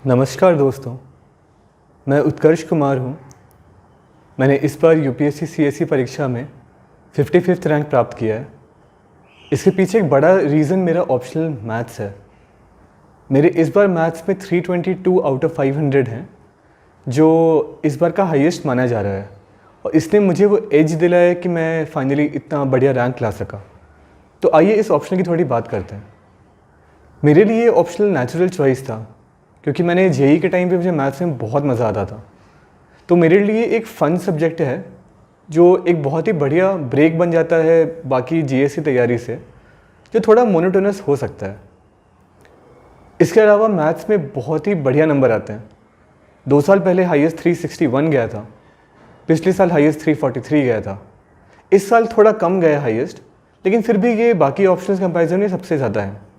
नमस्कार दोस्तों, मैं उत्कर्ष कुमार हूँ। मैंने इस बार यूपीएससी सीएसई परीक्षा में 55th रैंक प्राप्त किया है। इसके पीछे एक बड़ा रीज़न मेरा ऑप्शनल मैथ्स है। मेरे इस बार मैथ्स में 322 आउट ऑफ 500 हैं, जो इस बार का हाईएस्ट माना जा रहा है, और इसने मुझे वो एज दिलाया कि मैं फाइनली इतना बढ़िया रैंक ला सका। तो आइए इस ऑप्शनल की थोड़ी बात करते हैं। मेरे लिए ऑप्शनल नेचुरल चॉइस था, क्योंकि मैंने जेईई के टाइम पे मुझे मैथ्स में बहुत मज़ा आता था। तो मेरे लिए एक फ़न सब्जेक्ट है, जो एक बहुत ही बढ़िया ब्रेक बन जाता है बाकी जीएस की तैयारी से, जो थोड़ा मोनोटोनस हो सकता है। इसके अलावा मैथ्स में बहुत ही बढ़िया नंबर आते हैं। 2 साल पहले हाईएस्ट 361 गया था, पिछले साल हाईएस्ट 343 गया था। इस साल थोड़ा कम गया हाईएस्ट, लेकिन फिर भी ये बाकी ऑप्शंस कंपैरिजन में सबसे ज़्यादा है।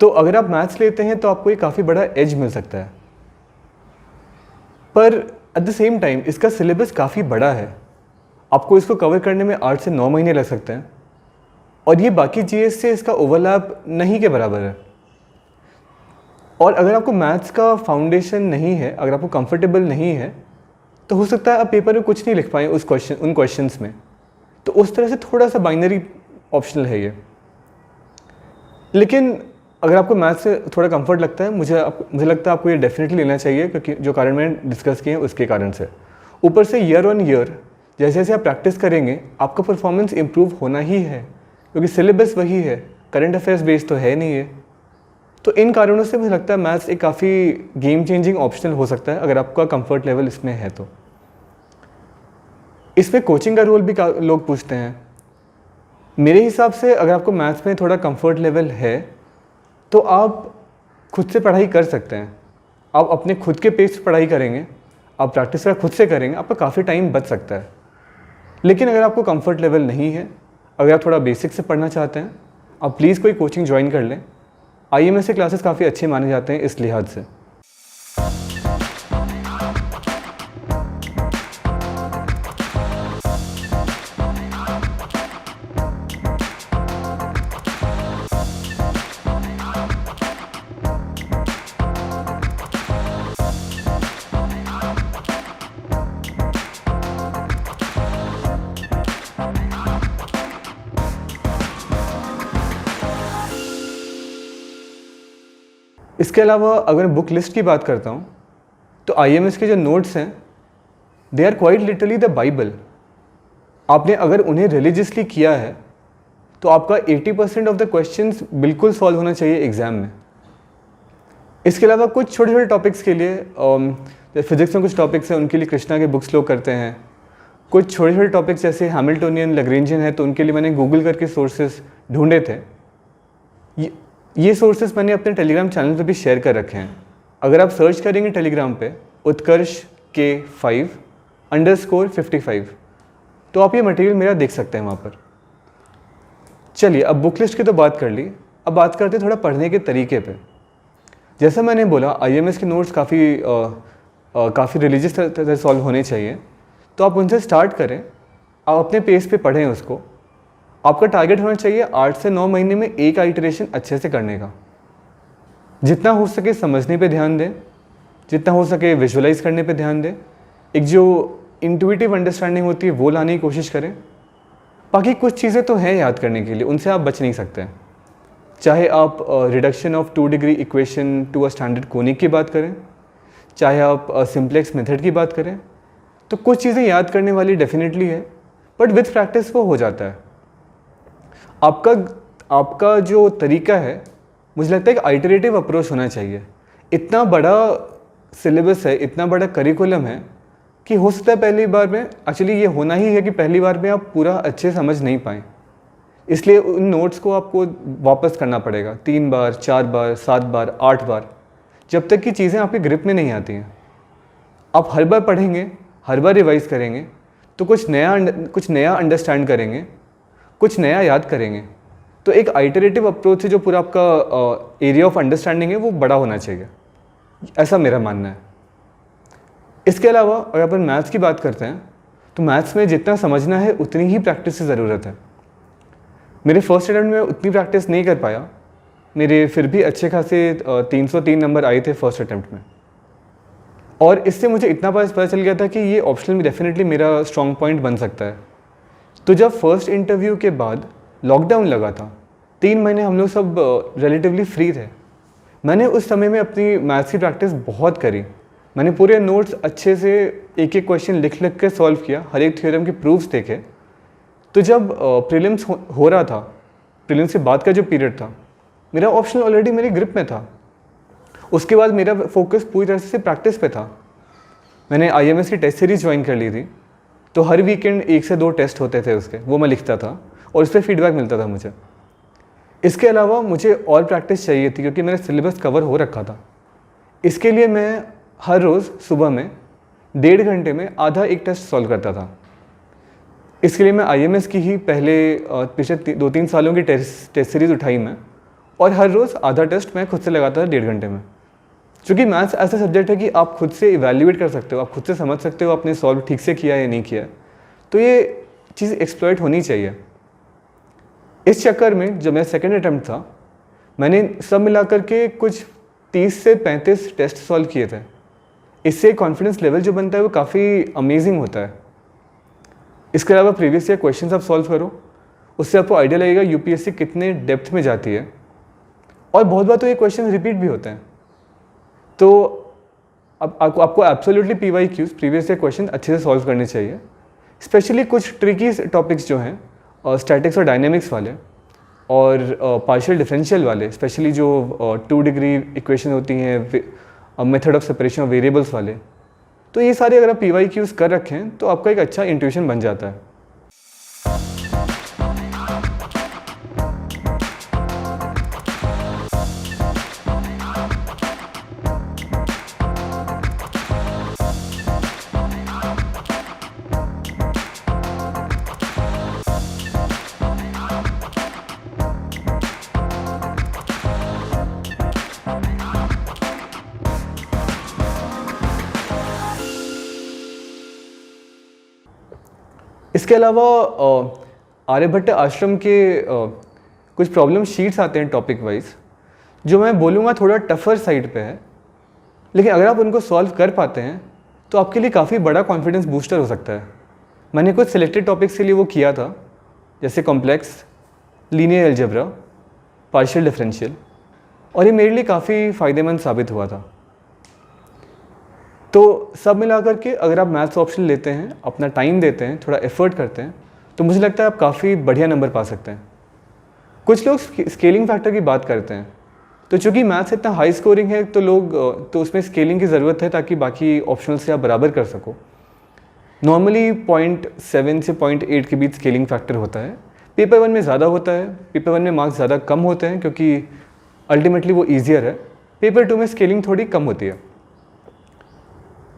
तो अगर आप मैथ्स लेते हैं तो आपको ये काफ़ी बड़ा एज मिल सकता है। पर एट द सेम टाइम इसका सिलेबस काफ़ी बड़ा है। आपको इसको कवर करने में 8 से 9 महीने लग सकते हैं, और ये बाकी जीएस से इसका ओवरलैप नहीं के बराबर है। और अगर आपको मैथ्स का फाउंडेशन नहीं है, अगर आपको कंफर्टेबल नहीं है, तो हो सकता है आप पेपर में कुछ नहीं लिख पाएँ उन क्वेश्चंस में। तो उस तरह से थोड़ा सा बाइनरी ऑप्शनल है ये। लेकिन अगर आपको मैथ्स से थोड़ा कंफर्ट लगता है, मुझे लगता है आपको ये डेफिनेटली लेना चाहिए, क्योंकि जो कारण मैंने डिस्कस किए हैं उसके कारण से। ऊपर से ईयर ऑन ईयर जैसे जैसे आप प्रैक्टिस करेंगे, आपका परफॉर्मेंस इंप्रूव होना ही है, क्योंकि सिलेबस वही है, करंट अफेयर्स बेस्ड तो है नहीं है। तो इन कारणों से मुझे लगता है मैथ्स एक काफ़ी गेम चेंजिंग ऑप्शनल हो सकता है, अगर आपका कंफर्ट लेवल इसमें है तो। इसमें कोचिंग का रोल भी लोग पूछते हैं। मेरे हिसाब से अगर आपको मैथ्स में थोड़ा कंफर्ट लेवल है तो आप खुद से पढ़ाई कर सकते हैं। आप अपने खुद के पेस पर पढ़ाई करेंगे, आप प्रैक्टिस खुद से करेंगे, आपका काफ़ी टाइम बच सकता है। लेकिन अगर आपको कंफर्ट लेवल नहीं है, अगर आप थोड़ा बेसिक से पढ़ना चाहते हैं, आप प्लीज़ कोई कोचिंग ज्वाइन कर लें। आईएमएस के क्लासेस काफ़ी अच्छे माने जाते हैं इस लिहाज से। इसके अलावा अगर बुक लिस्ट की बात करता हूँ, तो आईएमएस के जो नोट्स हैं, they are quite literally the Bible. आपने अगर उन्हें रिलीजियसली किया है तो आपका 80% ऑफ द क्वेश्चंस बिल्कुल सॉल्व होना चाहिए एग्ज़ाम में। इसके अलावा कुछ छोटे छोटे टॉपिक्स के लिए, फिजिक्स में कुछ टॉपिक्स हैं उनके लिए कृष्णा के बुक्स लोग करते हैं। कुछ छोटे छोटे टॉपिक्स जैसे हैमिल्टोनियन, लैग्रेंजियन है, तो उनके लिए मैंने गूगल करके सोर्सेज ढूंढे थे। ये सोर्सेज मैंने अपने टेलीग्राम चैनल पे भी शेयर कर रखे हैं। अगर आप सर्च करेंगे टेलीग्राम पे उत्कर्ष K5_55, तो आप ये मटेरियल मेरा देख सकते हैं वहाँ पर। चलिए, अब बुक लिस्ट की तो बात कर ली, अब बात करते हैं थोड़ा पढ़ने के तरीके पे। जैसा मैंने बोला, आईएमएस के नोट्स काफ़ी रिलीजियस तरह से सॉल्व होने चाहिए, तो आप उनसे स्टार्ट करें, आप अपने पेस पे पढ़ें उसको। आपका टारगेट होना चाहिए 8 से 9 महीने में एक आइटरेशन अच्छे से करने का। जितना हो सके समझने पे ध्यान दें, जितना हो सके विजुअलाइज करने पे ध्यान दें। एक जो इंट्यूटिव अंडरस्टैंडिंग होती है वो लाने की कोशिश करें। बाकी कुछ चीज़ें तो हैं याद करने के लिए, उनसे आप बच नहीं सकते हैं। चाहे आप reduction of 2 degree equation to a standard conic की बात करें, चाहे आप सिंप्लेक्स मेथड की बात करें, तो कुछ चीज़ें याद करने वाली डेफिनेटली है, बट विथ प्रैक्टिस वो हो जाता है। आपका जो तरीका है, मुझे लगता है कि आइटरेटिव अप्रोच होना चाहिए। इतना बड़ा सिलेबस है, इतना बड़ा करिकुलम है कि हो सकता है पहली बार में, एक्चुअली ये होना ही है कि पहली बार में आप पूरा अच्छे समझ नहीं पाएँ। इसलिए उन नोट्स को आपको वापस करना पड़ेगा 3 बार, 4 बार, 7 बार, 8 बार, जब तक कि चीज़ें आपके ग्रिप में नहीं आती हैं। आप हर बार पढ़ेंगे, हर बार रिवाइज करेंगे, तो कुछ नया अंडरस्टैंड करेंगे, कुछ नया याद करेंगे। तो एक आइटरेटिव अप्रोच से जो पूरा आपका एरिया ऑफ अंडरस्टैंडिंग है वो बड़ा होना चाहिए, ऐसा मेरा मानना है। इसके अलावा अगर अपन मैथ्स की बात करते हैं, तो मैथ्स में जितना समझना है उतनी ही प्रैक्टिस की ज़रूरत है। मेरे फर्स्ट अटेम्प्ट में उतनी प्रैक्टिस नहीं कर पाया, मेरे फिर भी अच्छे खासे 303 नंबर आए थे फर्स्ट अटैम्प्ट में। और इससे मुझे इतना पता चल गया था कि ये ऑप्शनल में डेफिनेटली मेरा स्ट्रॉन्ग पॉइंट बन सकता है। तो जब फर्स्ट इंटरव्यू के बाद लॉकडाउन लगा था, 3 महीने हम लोग सब रिलेटिवली फ्री थे। मैंने उस समय में अपनी मैथ्स की प्रैक्टिस बहुत करी। मैंने पूरे नोट्स अच्छे से एक एक क्वेश्चन लिख लिख के सॉल्व किया, हर एक थ्योरम के प्रूफ्स देखे। तो जब प्रीलिम्स हो रहा था, प्रीलिम्स के बाद का जो पीरियड था, मेरा ऑप्शनल ऑलरेडी मेरी ग्रिप में था। उसके बाद मेरा फोकस पूरी तरह से प्रैक्टिस पे था। मैंने IMS की टेस्ट सीरीज ज्वाइन कर ली थी, तो हर वीकेंड 1 से 2 टेस्ट होते थे उसके, वो मैं लिखता था और उस पर फीडबैक मिलता था मुझे। इसके अलावा मुझे और प्रैक्टिस चाहिए थी क्योंकि मेरा सिलेबस कवर हो रखा था। इसके लिए मैं हर रोज़ सुबह में 1.5 घंटे में आधा एक टेस्ट सॉल्व करता था। इसके लिए मैं IMS की ही पहले पिछले 2-3 सालों की टेस्ट सीरीज़ उठाई मैं, और हर रोज़ आधा टेस्ट मैं खुद से लगाता था 1.5 घंटे में। क्योंकि मैथ्स ऐसा सब्जेक्ट है कि आप खुद से इवैल्यूएट कर सकते हो, आप खुद से समझ सकते हो आपने सॉल्व ठीक से किया या नहीं किया। तो ये चीज़ एक्सप्लॉइट होनी चाहिए। इस चक्कर में जब मेरा सेकंड अटैम्प्ट था, मैंने सब मिलाकर के कुछ 30 से 35 टेस्ट सॉल्व किए थे। इससे कॉन्फिडेंस लेवल जो बनता है वो काफ़ी अमेजिंग होता है। इसके अलावा प्रीवियस ईयर क्वेश्चंस आप सॉल्व करो, उससे आपको आइडिया लगेगा UPSC कितने डेप्थ में जाती है। और बहुत बार तो ये क्वेश्चन रिपीट भी होते हैं। तो अब आपको absolutely PYQs previous year question अच्छे से सॉल्व करने चाहिए। स्पेशली कुछ ट्रिकी टॉपिक्स जो हैं स्टैटिक्स और डायनेमिक्स वाले और पार्शियल डिफरेंशियल वाले, स्पेशली जो 2 डिग्री इक्वेशन होती हैं, method of separation of variables वाले, तो ये सारे अगर आप PYQs कर रखें तो आपका एक अच्छा इंट्यूशन बन जाता है। इसके अलावा आर्यभट्ट आश्रम के कुछ प्रॉब्लम शीट्स आते हैं टॉपिक वाइज, जो मैं बोलूँगा थोड़ा टफ़र साइड पे है, लेकिन अगर आप उनको सॉल्व कर पाते हैं तो आपके लिए काफ़ी बड़ा कॉन्फिडेंस बूस्टर हो सकता है। मैंने कुछ सिलेक्टेड टॉपिक्स के लिए वो किया था, जैसे complex, linear algebra, partial differential, और ये मेरे लिए काफ़ी फ़ायदेमंद साबित हुआ था। तो सब मिलाकर के अगर आप मैथ्स ऑप्शन लेते हैं, अपना टाइम देते हैं, थोड़ा एफर्ट करते हैं, तो मुझे लगता है आप काफ़ी बढ़िया नंबर पा सकते हैं। कुछ लोग स्केलिंग फैक्टर की बात करते हैं, तो चूँकि मैथ्स इतना हाई स्कोरिंग है तो उसमें स्केलिंग की ज़रूरत है ताकि बाकी ऑप्शनल से आप बराबर कर सको। नॉर्मली 0.7 से 0.8 के बीच स्केलिंग फैक्टर होता है। पेपर 1 में ज़्यादा होता है, पेपर 1 में मार्क्स ज़्यादा कम होते हैं क्योंकि अल्टीमेटली वो ईजियर है। पेपर 2 में स्केलिंग थोड़ी कम होती है।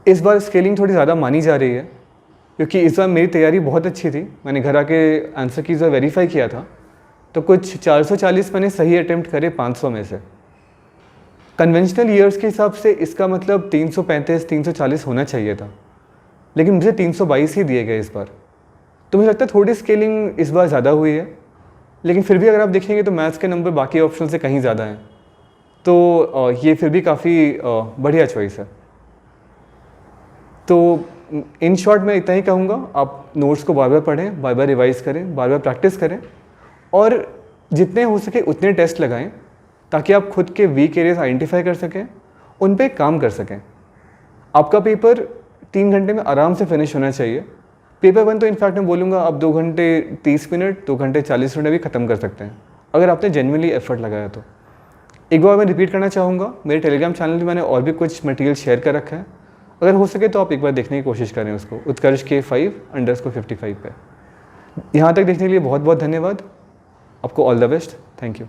इस बार स्केलिंग थोड़ी ज़्यादा मानी जा रही है क्योंकि इस बार मेरी तैयारी बहुत अच्छी थी। मैंने घर आके आंसर की वेरीफाई किया था, तो कुछ 440 मैंने सही अटेम्प्ट करे 500 में से। कन्वेंशनल ईयर्स के हिसाब से इसका मतलब 335-340 होना चाहिए था, लेकिन मुझे 322 ही दिए गए इस बार। तो मुझे लगता है थोड़ी स्केलिंग इस बार ज़्यादा हुई है, लेकिन फिर भी अगर आप देखेंगे तो मैथ्स के नंबर बाकी ऑप्शन से कहीं ज़्यादा हैं, तो ये फिर भी काफ़ी बढ़िया चॉइस है। तो इन शॉर्ट मैं इतना ही कहूँगा, आप नोट्स को बार बार पढ़ें, बार बार रिवाइज करें, बार बार प्रैक्टिस करें, और जितने हो सके उतने टेस्ट लगाएं ताकि आप खुद के वीक एरियाज आइडेंटिफाई कर सकें, उन पे काम कर सकें। आपका पेपर 3 घंटे में आराम से फिनिश होना चाहिए। पेपर 1 तो इनफैक्ट मैं बोलूँगा आप 2 घंटे 30 मिनट, 2 घंटे 40 मिनट भी ख़त्म कर सकते हैं अगर आपने जेन्युइनली एफर्ट लगाया तो। एक बार मैं रिपीट करना चाहूँगा, मेरे टेलीग्राम चैनल में मैंने और भी कुछ मटेरियल शेयर कर रखा है, अगर हो सके तो आप एक बार देखने की कोशिश करें उसको, उत्कर्ष K5_55 पे। यहाँ तक देखने के लिए बहुत बहुत धन्यवाद। आपको all the best. Thank you.